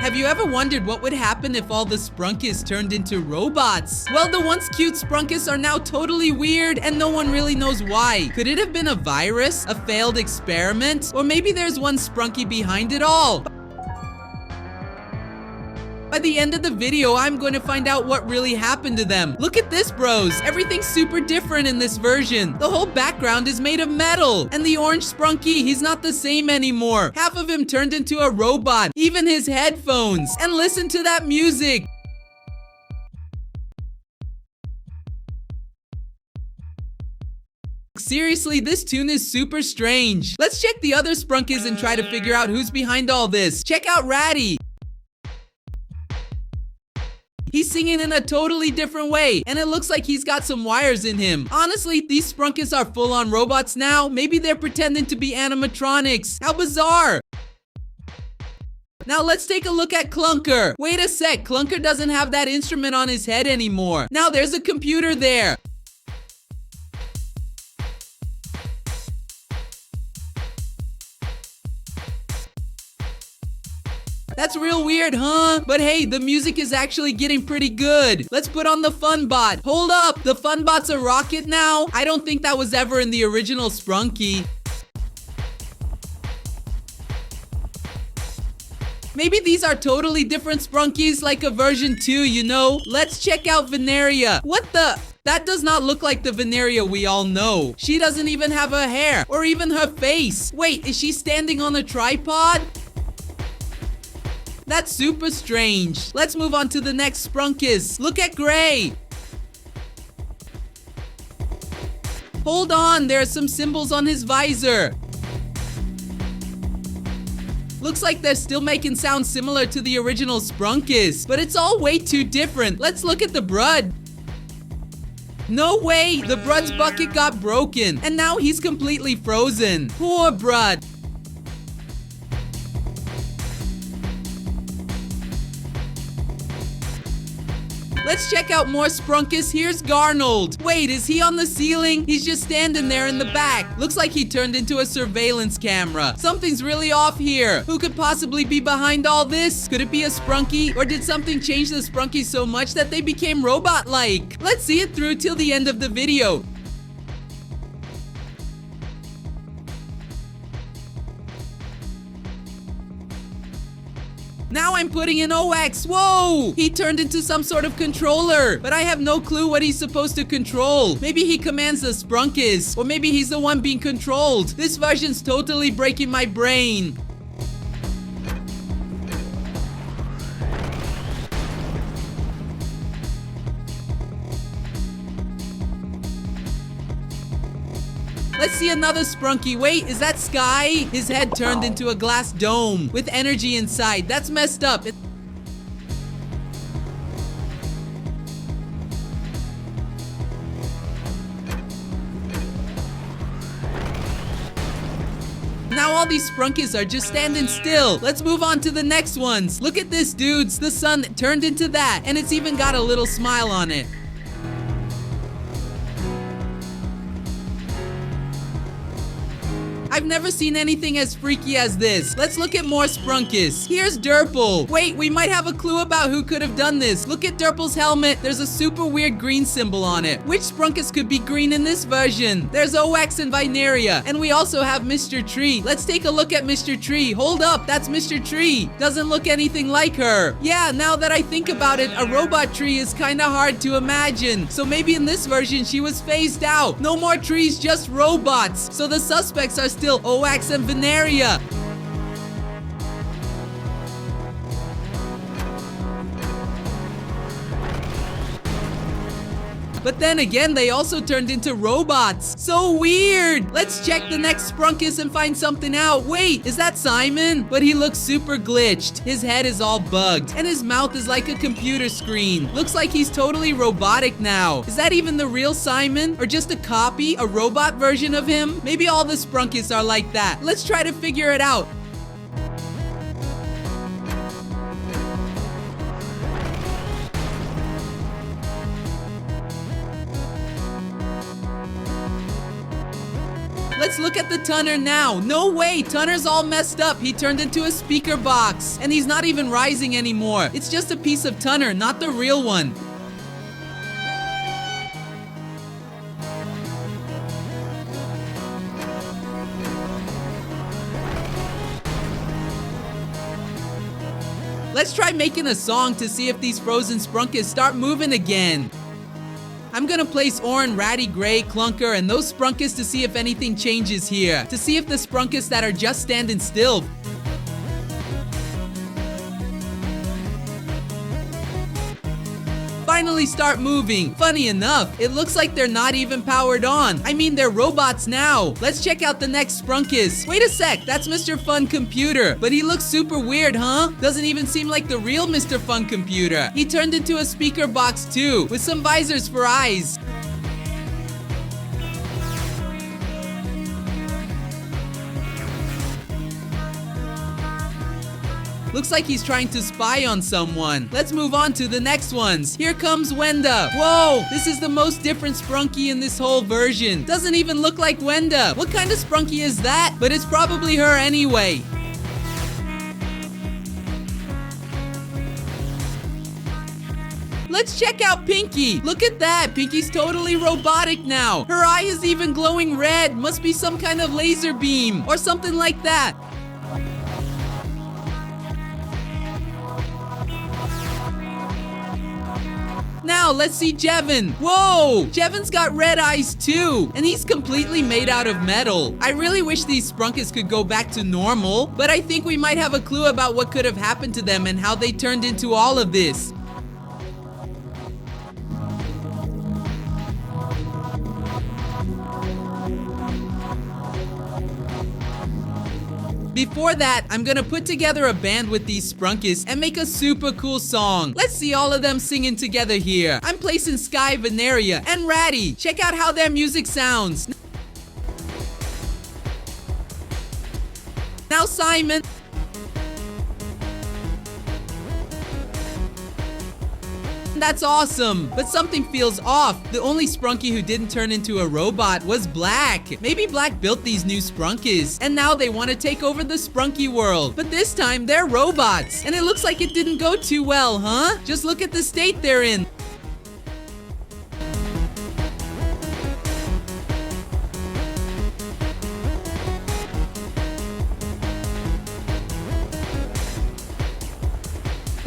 Have you ever wondered what would happen if all the Sprunkis turned into robots? Well, the once cute Sprunkis are now totally weird and no one really knows why. Could it have been a virus, a failed experiment, or maybe there's one Sprunki behind it all? By the end of the video, I'm going to find out what really happened to them. Look at this, bros. Everything's super different in this version. The whole background is made of metal. And the orange Sprunki, he's not the same anymore. Half of him turned into a robot. Even his headphones. And listen to that music. Seriously, this tune is super strange. Let's check the other Sprunkis and try to figure out who's behind all this. Check out Ratty. He's singing in a totally different way, and it looks like he's got some wires in him. Honestly, these Sprunkis are full-on robots now. Maybe they're pretending to be animatronics. How bizarre! Now let's take a look at Clunker. Wait a sec, Clunker doesn't have that instrument on his head anymore. Now there's a computer there. That's real weird, huh? But hey, the music is actually getting pretty good. Let's put on the fun bot. Hold up, the fun bot's a rocket now? I don't think that was ever in the original Sprunki. Maybe these are totally different Sprunkis, like a version 2, you know? Let's check out Veneria. What the? That does not look like the Veneria we all know. She doesn't even have her hair, or even her face. Wait, is she standing on a tripod? That's super strange. Let's move on to the next Sprunkis. Look at Gray. Hold on, there are some symbols on his visor. Looks like they're still making sounds similar to the original Sprunkis, but it's all way too different. Let's look at the Brud. No way, the Brud's bucket got broken, and now he's completely frozen. Poor Brud. Let's check out more Sprunkis. Here's Garnold. Wait, is he on the ceiling? He's just standing there in the back. Looks like he turned into a surveillance camera. Something's really off here. Who could possibly be behind all this? Could it be a Sprunki? Or did something change the Sprunkis so much that they became robot-like? Let's see it through till the end of the video. Now I'm putting in OX. Whoa! He turned into some sort of controller, but I have no clue what he's supposed to control. Maybe he commands the Sprunkis, or maybe he's the one being controlled. This version's totally breaking my brain. Let's see another Sprunki. Wait, is that Sky? His head turned into a glass dome with energy inside. That's messed up. Now all these Sprunkis are just standing still. Let's move on to the next ones. Look at this, dudes. The sun turned into that, and it's even got a little smile on it. I've never seen anything as freaky as this. Let's look at more Sprunkis. Here's Derple. Wait, we might have a clue about who could have done this. Look at Derple's helmet. There's a super weird green symbol on it. Which Sprunkis could be green in this version? There's OX and Vineria. And we also have Mr. Tree. Let's take a look at Mr. Tree. Hold up, that's Mr. Tree. Doesn't look anything like her. Yeah, now that I think about it, a robot tree is kinda hard to imagine. So maybe in this version, she was phased out. No more trees, just robots. So the suspects are still OX and Veneria. But then again, they also turned into robots. So weird. Let's check the next Sprunkis and find something out. Wait, is that Simon? But he looks super glitched. His head is all bugged, and his mouth is like a computer screen. Looks like he's totally robotic now. Is that even the real Simon? Or just a copy, a robot version of him? Maybe all the Sprunkis are like that. Let's try to figure it out. Let's look at the Tunner now. No way, Tunner's all messed up. He turned into a speaker box. And he's not even rising anymore. It's just a piece of Tunner, not the real one. Let's try making a song to see if these frozen Sprunkies start moving again. I'm gonna place Orin, Ratty, Gray, Clunker, and those Sprunkies to see if anything changes here. To see if the Sprunkies that are just standing still finally start moving. Funny enough, it looks like they're not even powered on. I mean, they're robots now. Let's check out the next Sprunkies. Wait a sec, that's Mr. Fun Computer. But he looks super weird, huh? Doesn't even seem like the real Mr. Fun Computer. He turned into a speaker box too, with some visors for eyes. Looks like he's trying to spy on someone. Let's move on to the next ones. Here comes Wenda. Whoa, this is the most different Sprunky in this whole version. Doesn't even look like Wenda. What kind of Sprunky is that? But it's probably her anyway. Let's check out Pinky. Look at that. Pinky's totally robotic now. Her eye is even glowing red. Must be some kind of laser beam or something like that. Now, let's see Jevin. Whoa! Jevin's got red eyes too, and he's completely made out of metal. I really wish these Sprunkies could go back to normal, but I think we might have a clue about what could have happened to them and how they turned into all of this. Before that, I'm gonna put together a band with these Sprunkies and make a super cool song. Let's see all of them singing together here. I'm placing Sky, Veneria, and Ratty. Check out how their music sounds. Now Simon. That's awesome, but something feels off. The only Sprunky who didn't turn into a robot was Black. Maybe Black built these new Sprunkies, and now they want to take over the Sprunky world. But this time, they're robots, and it looks like it didn't go too well, huh? Just look at the state they're in.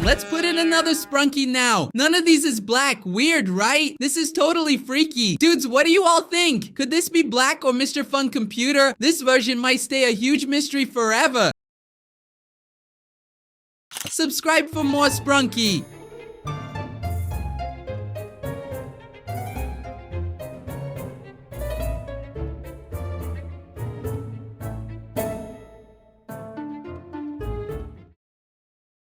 Let's put in another Sprunky now. None of these is Black. Weird, right? This is totally freaky. Dudes, what do you all think? Could this be Black or Mr. Fun Computer? This version might stay a huge mystery forever. Subscribe for more Sprunky.